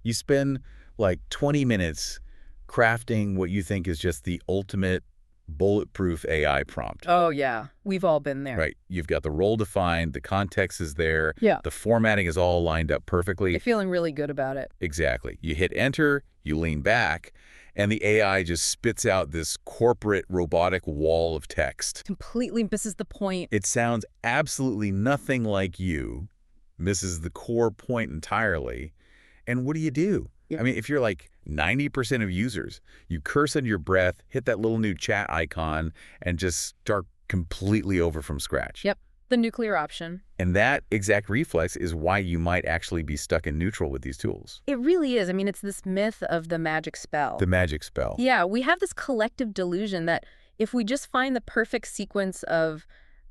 You spend like 20 minutes crafting what you think is just the ultimate bulletproof AI prompt. Oh, yeah. We've all been there. Right. You've got the role defined, the context is there, Yeah. the formatting is all lined up You're perfectly. feeling really good about it. Exactly. You hit enter, you lean back, and the AI just spits out this corporate robotic wall of text. Completely misses the point. It sounds absolutely nothing like you, misses the core point entirely. And what do you do? Yeah. I mean, if you're like 90% of users, you curse under your breath, hit that little new chat icon, and just start completely over from scratch. Yep. The nuclear option. And that exact reflex is why you might actually be stuck in neutral with these tools. It really is. I mean, it's this myth of the magic spell. The magic spell. Yeah, we have this collective delusion that if we just find the perfect sequence of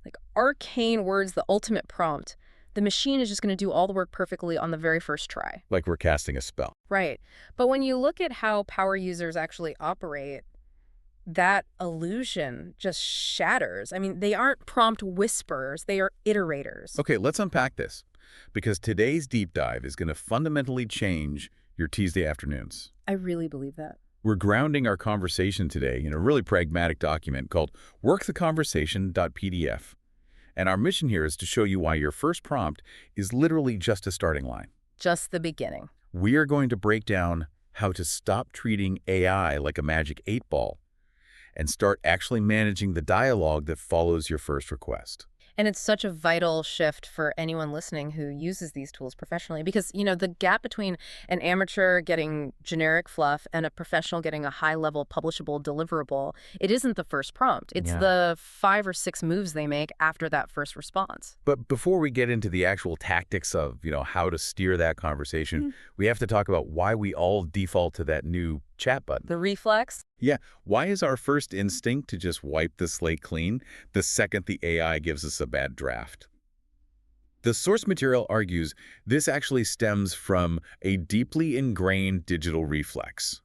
like arcane words, the ultimate prompt, the machine is just going to do all the work perfectly on the very first try. Like we're casting a spell. Right. But when you look at how power users actually operate, that illusion just shatters. I mean, they aren't prompt whisperers, they are iterators. Okay, let's unpack this, because today's deep dive is going to fundamentally change your Tuesday afternoons. I really believe that. We're grounding our conversation today in a really pragmatic document called worktheconversation.pdf. And our mission here is to show you why your first prompt is literally just a starting line. Just the beginning. We are going to break down how to stop treating AI like a magic 8-ball and start actually managing the dialogue that follows your first request. And it's such a vital shift for anyone listening who uses these tools professionally because, you know, the gap between an amateur getting generic fluff and a professional getting a high-level publishable deliverable, it isn't the first prompt. It's the 5 or 6 moves they make after that first response. But before we get into the actual tactics of, how to steer that conversation, we have to talk about why we all default to that new chat button. The reflex? Yeah. Why is our first instinct to just wipe the slate clean the second the AI gives us a bad draft? The source material argues this actually stems from a deeply ingrained digital reflex.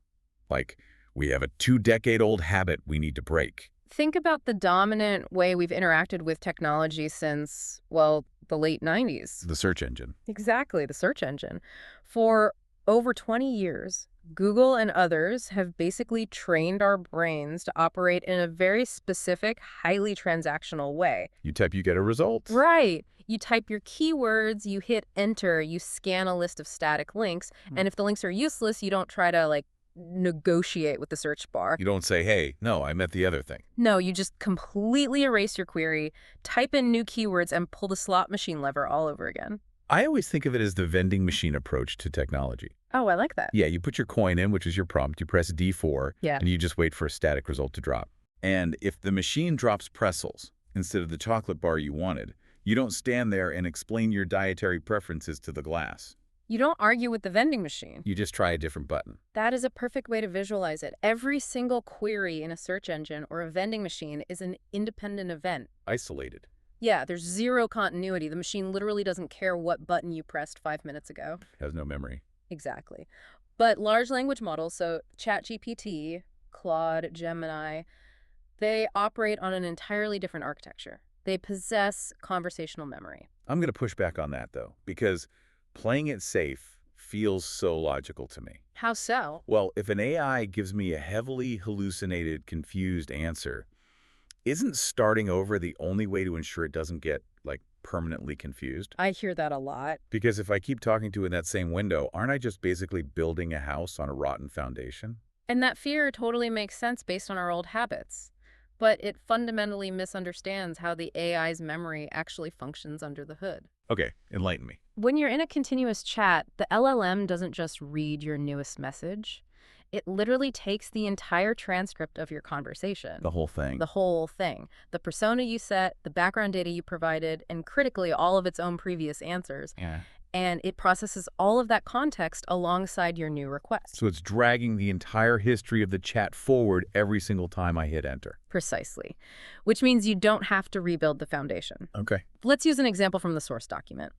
Like, we have a 2-decade-old habit we need to break. Think about the dominant way we've interacted with technology since, well, the late 90s. The search engine. Exactly, the search engine. For over 20 years, Google and others have basically trained our brains to operate in a very specific, highly transactional way. You type, you get a result. Right. You type your keywords, you hit enter, you scan a list of static links, and if the links are useless, you don't try to, negotiate with the search bar. You don't say, hey, no, I meant the other thing. No, you just completely erase your query, type in new keywords, and pull the slot machine lever all over again. I always think of it as the vending machine approach to technology. Oh, I like that. Yeah, you put your coin in, which is your prompt, you press D4, Yeah. and you just wait for a static result to drop. And if the machine drops pretzels instead of the chocolate bar you wanted, you don't stand there and explain your dietary preferences to the glass. You don't argue with the vending machine. You just try a different button. That is a perfect way to visualize it. Every single query in a search engine or a vending machine is an independent event. Isolated. Yeah, there's zero continuity. The machine literally doesn't care what button you pressed 5 minutes ago. Has no memory. Exactly. But large language models, so ChatGPT, Claude, Gemini, they operate on an entirely different architecture. They possess conversational memory. I'm going to push back on that, though, because playing it safe feels so logical to me. How so? Well, if an AI gives me a heavily hallucinated, confused answer, isn't starting over the only way to ensure it doesn't get, permanently confused? I hear that a lot. Because if I keep talking to in that same window, aren't I just basically building a house on a rotten foundation? And that fear totally makes sense based on our old habits. But it fundamentally misunderstands how the AI's memory actually functions under the hood. Okay, enlighten me. When you're in a continuous chat, the LLM doesn't just read your newest message. It literally takes the entire transcript of your conversation. The whole thing. The whole thing. The persona you set, the background data you provided, and critically, all of its own previous answers. Yeah. And it processes all of that context alongside your new request. So it's dragging the entire history of the chat forward every single time I hit enter. Precisely. Which means you don't have to rebuild the foundation. Okay. Let's use an example from the source document.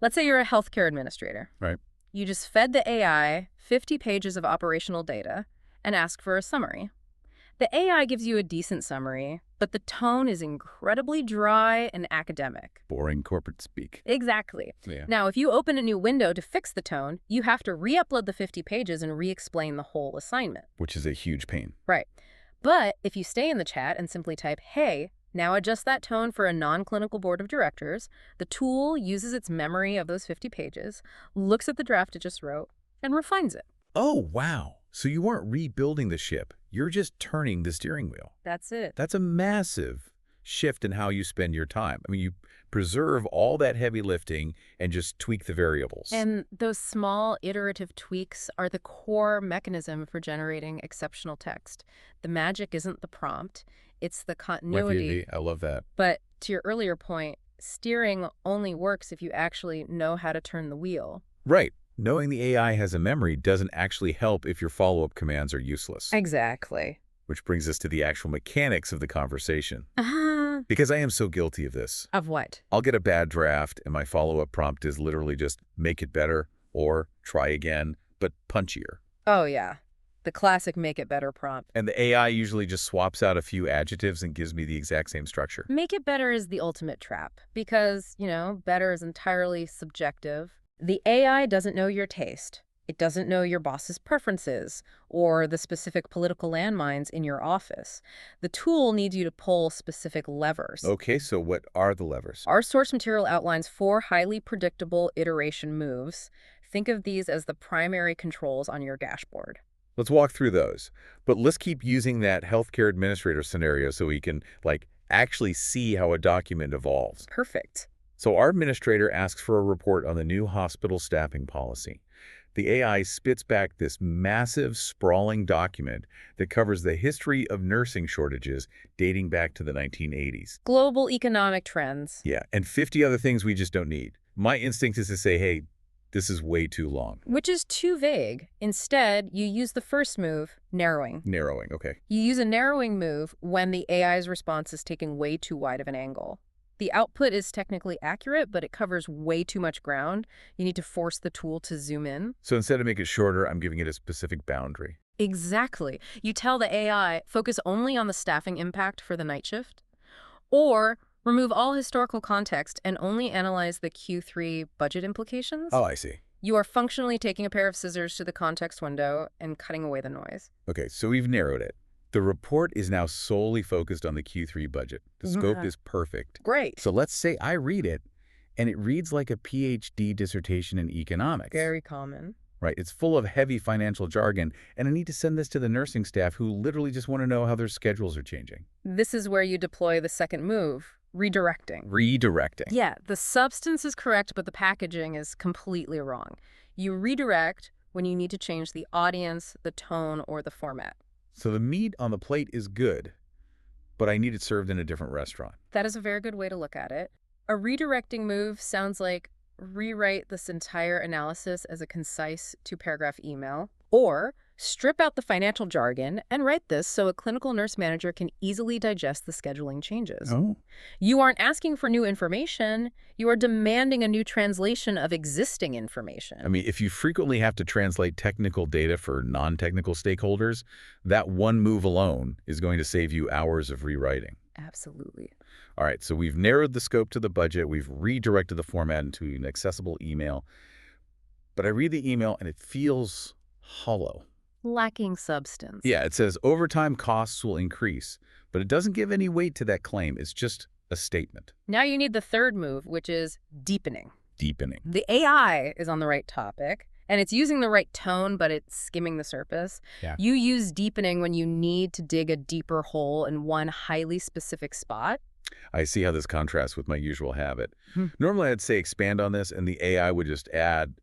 Let's say you're a healthcare administrator. Right. You just fed the AI 50 pages of operational data and asked for a summary. The AI gives you a decent summary, but the tone is incredibly dry and academic. Boring corporate speak. Exactly. Yeah. Now, if you open a new window to fix the tone, you have to re-upload the 50 pages and re-explain the whole assignment. Which is a huge pain. Right. But if you stay in the chat and simply type, "Hey, now adjust that tone for a non-clinical board of directors," the tool uses its memory of those 50 pages, looks at the draft it just wrote, and refines it. Oh, wow. So you aren't rebuilding the ship. You're just turning the steering wheel. That's it. That's a massive shift in how you spend your time. I mean, you preserve all that heavy lifting and just tweak the variables. And those small iterative tweaks are the core mechanism for generating exceptional text. The magic isn't the prompt, it's the continuity. I love that. But to your earlier point, steering only works if you actually know how to turn the wheel. Right. Knowing the AI has a memory doesn't actually help if your follow-up commands are useless. Exactly. Which brings us to the actual mechanics of the conversation. Uh-huh. Because I am so guilty of this. Of what? I'll get a bad draft and my follow-up prompt is literally just make it better or try again, but punchier. Oh, yeah. The classic make it better prompt. And the AI usually just swaps out a few adjectives and gives me the exact same structure. Make it better is the ultimate trap because, better is entirely subjective. The AI doesn't know your taste. It doesn't know your boss's preferences or the specific political landmines in your office. The tool needs you to pull specific levers. Okay, so what are the levers? Our source material outlines 4 highly predictable iteration moves. Think of these as the primary controls on your dashboard. Let's walk through those. But let's keep using that healthcare administrator scenario so we can, actually see how a document evolves. Perfect. So our administrator asks for a report on the new hospital staffing policy. The AI spits back this massive, sprawling document that covers the history of nursing shortages dating back to the 1980s. Global economic trends. Yeah, and 50 other things we just don't need. My instinct is to say, hey, this is way too long. Which is too vague. Instead, you use the first move, narrowing. Narrowing, okay. You use a narrowing move when the AI's response is taking way too wide of an angle. The output is technically accurate, but it covers way too much ground. You need to force the tool to zoom in. So instead of making it shorter, I'm giving it a specific boundary. Exactly. You tell the AI, focus only on the staffing impact for the night shift, or remove all historical context and only analyze the Q3 budget implications. Oh, I see. You are functionally taking a pair of scissors to the context window and cutting away the noise. Okay, so we've narrowed it. The report is now solely focused on the Q3 budget. The scope is perfect. Great. So let's say I read it, and it reads like a PhD dissertation in economics. Very common. Right, it's full of heavy financial jargon, and I need to send this to the nursing staff who literally just want to know how their schedules are changing. This is where you deploy the second move, redirecting. Redirecting. Yeah, the substance is correct, but the packaging is completely wrong. You redirect when you need to change the audience, the tone, or the format. So the meat on the plate is good, but I need it served in a different restaurant. That is a very good way to look at it. A redirecting move sounds like rewrite this entire analysis as a concise 2-paragraph email, or strip out the financial jargon and write this so a clinical nurse manager can easily digest the scheduling changes. Oh. You aren't asking for new information. You are demanding a new translation of existing information. I mean, if you frequently have to translate technical data for non-technical stakeholders, that one move alone is going to save you hours of rewriting. Absolutely. All right, so we've narrowed the scope to the budget. We've redirected the format into an accessible email. But I read the email and it feels hollow. Lacking substance. Yeah, it says overtime costs will increase, but it doesn't give any weight to that claim. It's just a statement. Now you need the third move, which is deepening. Deepening. The AI is on the right topic, and it's using the right tone, but it's skimming the surface. Yeah. You use deepening when you need to dig a deeper hole in one highly specific spot. I see how this contrasts with my usual habit. Normally, I'd say expand on this, and the AI would just add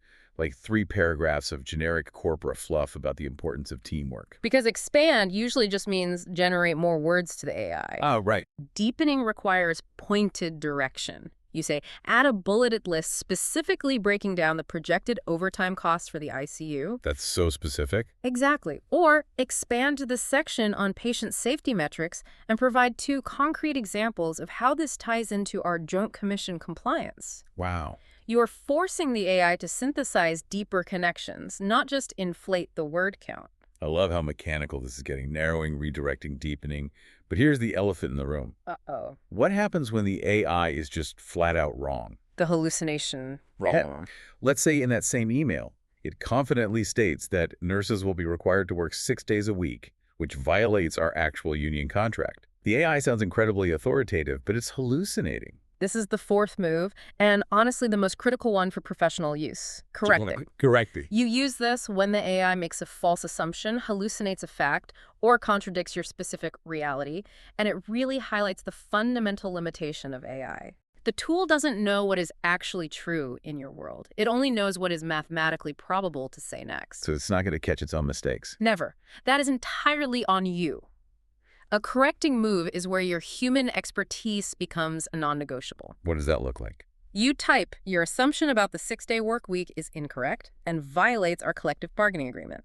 3 paragraphs of generic corporate fluff about the importance of teamwork. Because expand usually just means generate more words to the AI. Oh, right. Deepening requires pointed direction. You say, add a bulleted list specifically breaking down the projected overtime costs for the ICU. That's so specific. Exactly. Or expand the section on patient safety metrics and provide 2 concrete examples of how this ties into our Joint Commission compliance. Wow. You are forcing the AI to synthesize deeper connections, not just inflate the word count. I love how mechanical this is getting, narrowing, redirecting, deepening. But here's the elephant in the room. Uh-oh. What happens when the AI is just flat out wrong? The hallucination Heck, wrong. let's say in that same email, it confidently states that nurses will be required to work 6 days a week, which violates our actual union contract. The AI sounds incredibly authoritative, but it's hallucinating. This is the fourth move, and honestly the most critical one for professional use. Correcting. Correcting. You use this when the AI makes a false assumption, hallucinates a fact, or contradicts your specific reality, and it really highlights the fundamental limitation of AI. The tool doesn't know what is actually true in your world. It only knows what is mathematically probable to say next. So it's not going to catch its own mistakes. Never. That is entirely on you. A correcting move is where your human expertise becomes a non-negotiable. What does that look like? You type, your assumption about the 6-day work week is incorrect and violates our collective bargaining agreement.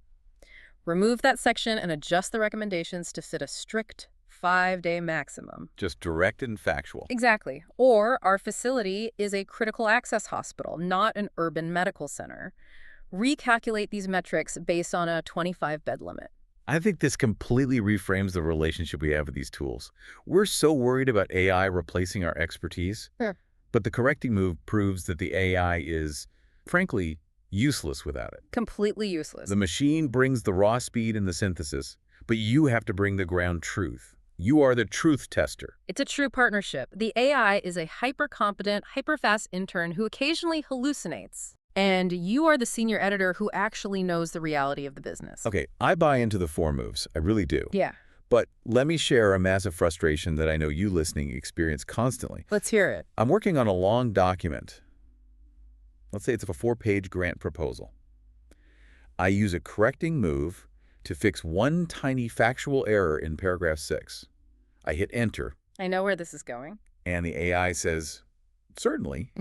Remove that section and adjust the recommendations to fit a strict 5-day maximum. Just direct and factual. Exactly. Or our facility is a critical access hospital, not an urban medical center. Recalculate these metrics based on a 25-bed limit. I think this completely reframes the relationship we have with these tools. We're so worried about AI replacing our expertise, but the correcting move proves that the AI is, frankly, useless without it. Completely useless. The machine brings the raw speed and the synthesis, but you have to bring the ground truth. You are the truth tester. It's a true partnership. The AI is a hyper-competent, hyper-fast intern who occasionally hallucinates. And you are the senior editor who actually knows the reality of the business. Okay, I buy into the 4 moves. I really do. Yeah. But let me share a massive frustration that I know you listening experience constantly. Let's hear it. I'm working on a long document. Let's say it's a 4-page grant proposal. I use a correcting move to fix one tiny factual error in paragraph 6. I hit enter. I know where this is going. And the AI says, certainly,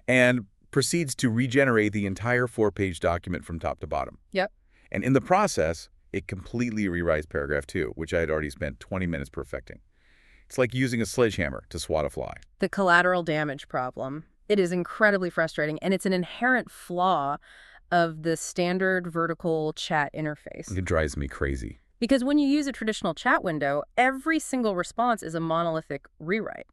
and proceeds to regenerate the entire 4-page document from top to bottom. Yep. And in the process, it completely rewrites paragraph 2, which I had already spent 20 minutes perfecting. It's like using a sledgehammer to swat a fly. The collateral damage problem. It is incredibly frustrating, and it's an inherent flaw of the standard vertical chat interface. It drives me crazy. Because when you use a traditional chat window, every single response is a monolithic rewrite.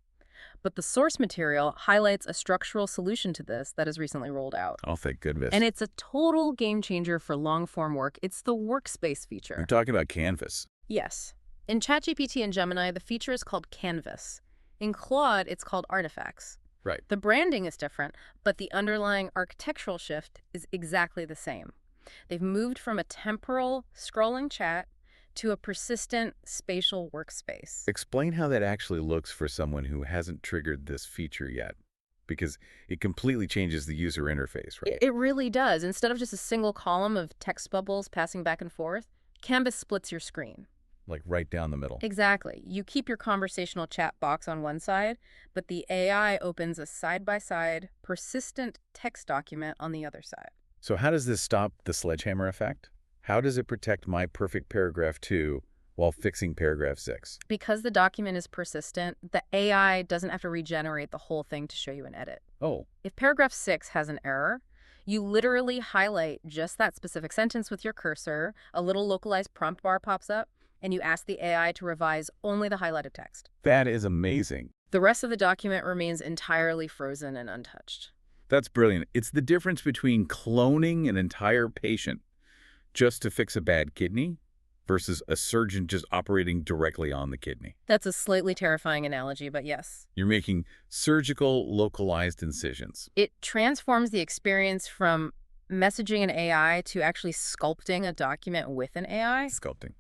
But the source material highlights a structural solution to this that is recently rolled out. Oh, thank goodness. And it's a total game changer for long-form work. It's the workspace feature. You're talking about Canvas. Yes. In ChatGPT and Gemini, the feature is called Canvas. In Claude, it's called Artifacts. Right. The branding is different, but the underlying architectural shift is exactly the same. They've moved from a temporal, scrolling chat to a persistent spatial workspace. Explain how that actually looks for someone who hasn't triggered this feature yet, because it completely changes the user interface, right? It really does. Instead of just a single column of text bubbles passing back and forth, Canvas splits your screen. Like right down the middle. Exactly. You keep your conversational chat box on one side, but the AI opens a side-by-side, persistent text document on the other side. So how does this stop the sledgehammer effect? How does it protect my perfect paragraph 2 while fixing paragraph 6? Because the document is persistent, the AI doesn't have to regenerate the whole thing to show you an edit. Oh. If paragraph 6 has an error, you literally highlight just that specific sentence with your cursor, a little localized prompt bar pops up, and you ask the AI to revise only the highlighted text. That is amazing. The rest of the document remains entirely frozen and untouched. That's brilliant. It's the difference between cloning an entire patient just to fix a bad kidney versus a surgeon just operating directly on the kidney. That's a slightly terrifying analogy, but yes. You're making surgical, localized incisions. It transforms the experience from messaging an AI to actually sculpting a document with an AI. Sculpting.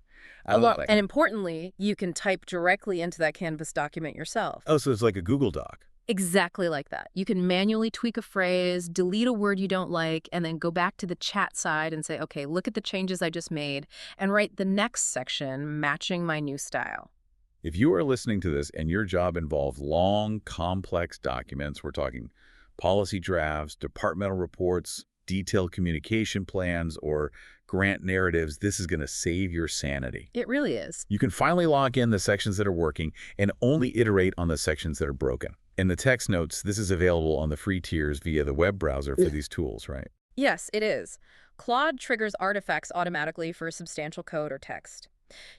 I love that. And importantly, you can type directly into that Canvas document yourself. Oh, so it's like a Google Doc. Exactly like that. You can manually tweak a phrase, delete a word you don't like, and then go back to the chat side and say, okay, look at the changes I just made, and write the next section matching my new style. If you are listening to this and your job involves long, complex documents, we're talking policy drafts, departmental reports, detailed communication plans, or grant narratives, this is going to save your sanity. It really is. You can finally log in the sections that are working and only iterate on the sections that are broken. In the text notes, this is available on the free tiers via the web browser for these tools, right? Yes, it is. Claude triggers artifacts automatically for substantial code or text.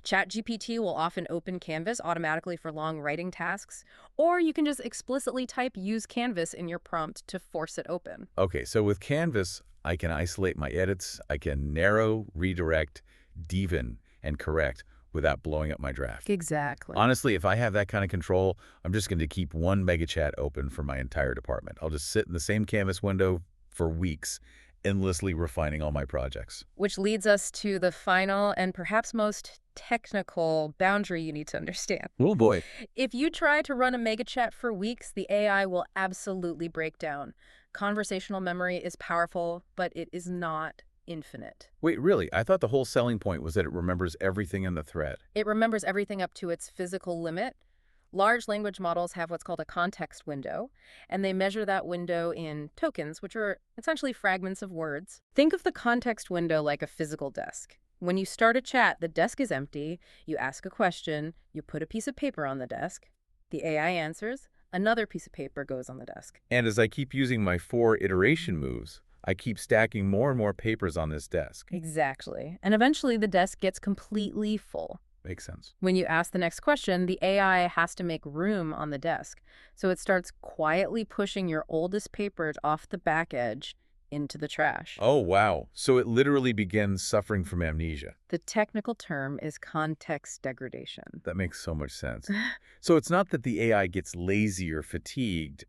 ChatGPT will often open Canvas automatically for long writing tasks, or you can just explicitly type "use Canvas" in your prompt to force it open. Okay, so with Canvas, I can isolate my edits, I can narrow, redirect, deepen, and correct without blowing up my draft. Exactly. Honestly, if I have that kind of control, I'm just going to keep one MegaChat open for my entire department. I'll just sit in the same Canvas window for weeks, endlessly refining all my projects. Which leads us to the final and perhaps most technical boundary you need to understand. Oh boy. If you try to run a MegaChat for weeks, the AI will absolutely break down. Conversational memory is powerful, but it is not infinite. Wait, really? I thought the whole selling point was that it remembers everything in the thread. It remembers everything up to its physical limit. Large language models have what's called a context window, and they measure that window in tokens, which are essentially fragments of words. Think of the context window like a physical desk. When you start a chat, the desk is empty, you ask a question, you put a piece of paper on the desk, the AI answers, another piece of paper goes on the desk. And as I keep using my 4 iteration moves, I keep stacking more and more papers on this desk. Exactly. And eventually the desk gets completely full. Makes sense. When you ask the next question, the AI has to make room on the desk. So it starts quietly pushing your oldest papers off the back edge into the trash. Oh, wow. So it literally begins suffering from amnesia. The technical term is context degradation. That makes so much sense. So it's not that the AI gets lazy or fatigued.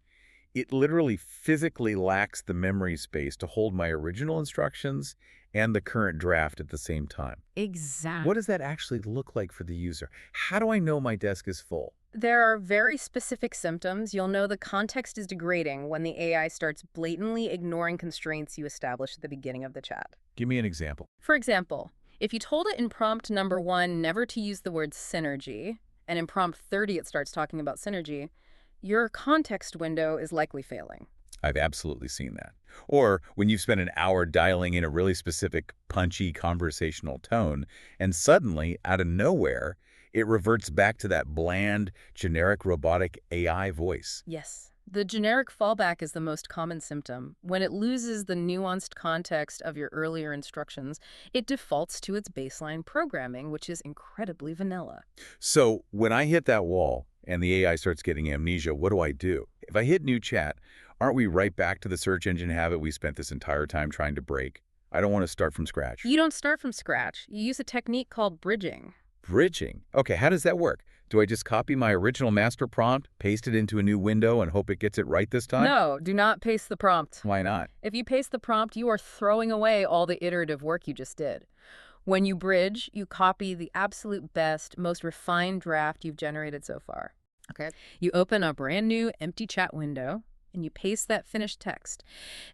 It literally physically lacks the memory space to hold my original instructions and the current draft at the same time. Exactly. What does that actually look like for the user? How do I know my desk is full? There are very specific symptoms. You'll know the context is degrading when the AI starts blatantly ignoring constraints you established at the beginning of the chat. Give me an example. For example, if you told it in prompt number 1 never to use the word synergy, and in prompt 30 it starts talking about synergy, your context window is likely failing. I've absolutely seen that. Or when you've spent an hour dialing in a really specific, punchy conversational tone, and suddenly, out of nowhere, it reverts back to that bland, generic robotic AI voice. Yes. The generic fallback is the most common symptom. When it loses the nuanced context of your earlier instructions, it defaults to its baseline programming, which is incredibly vanilla. So when I hit that wall and the AI starts getting amnesia, what do? If I hit new chat, aren't we right back to the search engine habit we spent this entire time trying to break? I don't want to start from scratch. You don't start from scratch. You use a technique called bridging. Bridging? Okay, how does that work? Do I just copy my original master prompt, paste it into a new window, and hope it gets it right this time? No, do not paste the prompt. Why not? If you paste the prompt, you are throwing away all the iterative work you just did. When you bridge, you copy the absolute best, most refined draft you've generated so far. Okay. You open a brand new empty chat window, and you paste that finished text.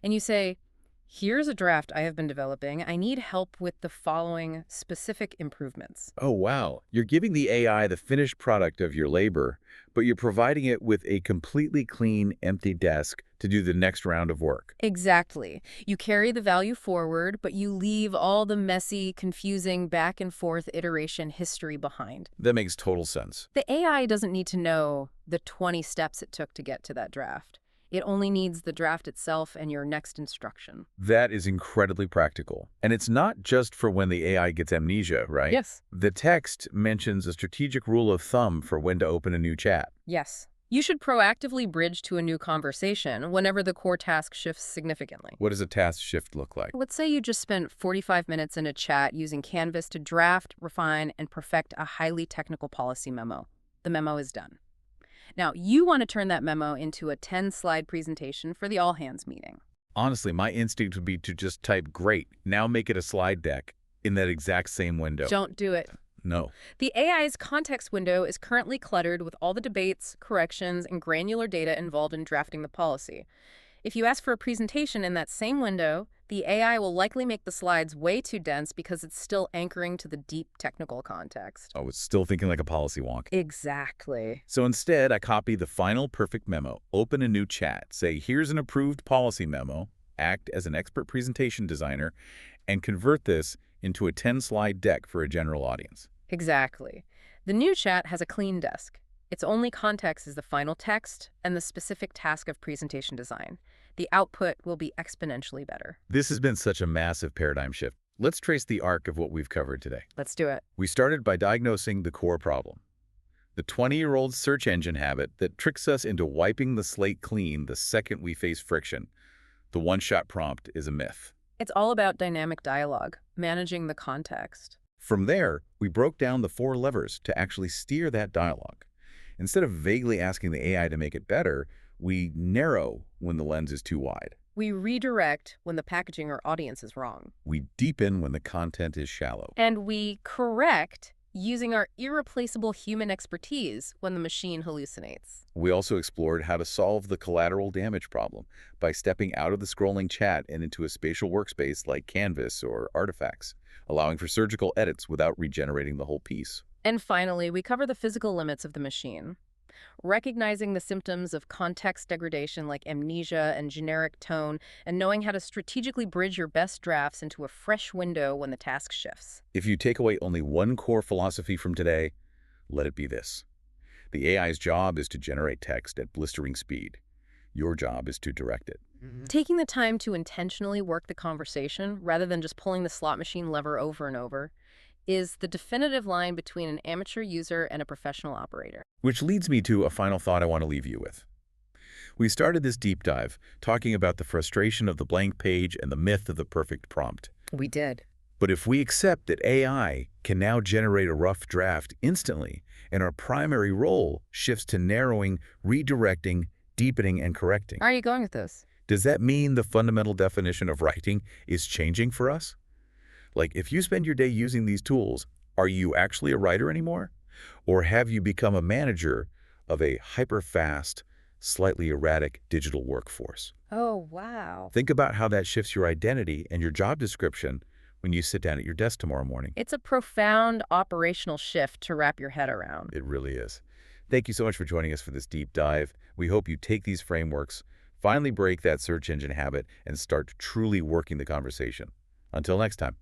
And you say, here's a draft I have been developing. I need help with the following specific improvements. Oh, wow. You're giving the AI the finished product of your labor, but you're providing it with a completely clean, empty desk to do the next round of work. Exactly. You carry the value forward, but you leave all the messy, confusing back and forth iteration history behind. That makes total sense. The AI doesn't need to know the 20 steps it took to get to that draft. It only needs the draft itself and your next instruction. That is incredibly practical. And it's not just for when the AI gets amnesia, right? Yes. The text mentions a strategic rule of thumb for when to open a new chat. Yes. You should proactively bridge to a new conversation whenever the core task shifts significantly. What does a task shift look like? Let's say you just spent 45 minutes in a chat using Canvas to draft, refine, and perfect a highly technical policy memo. The memo is done. Now, you want to turn that memo into a 10-slide presentation for the all-hands meeting. Honestly, my instinct would be to just type, great, now make it a slide deck in that exact same window. Don't do it. No. The AI's context window is currently cluttered with all the debates, corrections, and granular data involved in drafting the policy. If you ask for a presentation in that same window, the AI will likely make the slides way too dense because it's still anchoring to the deep technical context. Oh, it's still thinking like a policy wonk. Exactly. So instead, I copy the final perfect memo, open a new chat, say, here's an approved policy memo, act as an expert presentation designer, and convert this into a 10-slide deck for a general audience. Exactly. The new chat has a clean desk. Its only context is the final text and the specific task of presentation design. the output will be exponentially better. This has been such a massive paradigm shift. Let's trace the arc of what we've covered today. Let's do it. We started by diagnosing the core problem, the 20-year-old search engine habit that tricks us into wiping the slate clean the second we face friction. The one-shot prompt is a myth. It's all about dynamic dialogue, managing the context. From there, we broke down the 4 levers to actually steer that dialogue. Instead of vaguely asking the AI to make it better, we narrow when the lens is too wide. We redirect when the packaging or audience is wrong. We deepen when the content is shallow. And we correct using our irreplaceable human expertise when the machine hallucinates. We also explored how to solve the collateral damage problem by stepping out of the scrolling chat and into a spatial workspace like Canvas or Artifacts, allowing for surgical edits without regenerating the whole piece. And finally, we cover the physical limits of the machine, recognizing the symptoms of context degradation like amnesia and generic tone, and knowing how to strategically bridge your best drafts into a fresh window when the task shifts. If you take away only one core philosophy from today, let it be this. The AI's job is to generate text at blistering speed. Your job is to direct it. Taking the time to intentionally work the conversation, rather than just pulling the slot machine lever over and over, is the definitive line between an amateur user and a professional operator. Which leads me to a final thought I want to leave you with. We started this deep dive talking about the frustration of the blank page and the myth of the perfect prompt. We did. But if we accept that AI can now generate a rough draft instantly, and our primary role shifts to narrowing, redirecting, deepening, and correcting, How are you going with this? does that mean the fundamental definition of writing is changing for us? Like, if you spend your day using these tools, are you actually a writer anymore? Or have you become a manager of a hyper-fast, slightly erratic digital workforce? Oh, wow. Think about how that shifts your identity and your job description when you sit down at your desk tomorrow morning. It's a profound operational shift to wrap your head around. It really is. Thank you so much for joining us for this deep dive. We hope you take these frameworks, finally break that search engine habit, and start truly working the conversation. Until next time.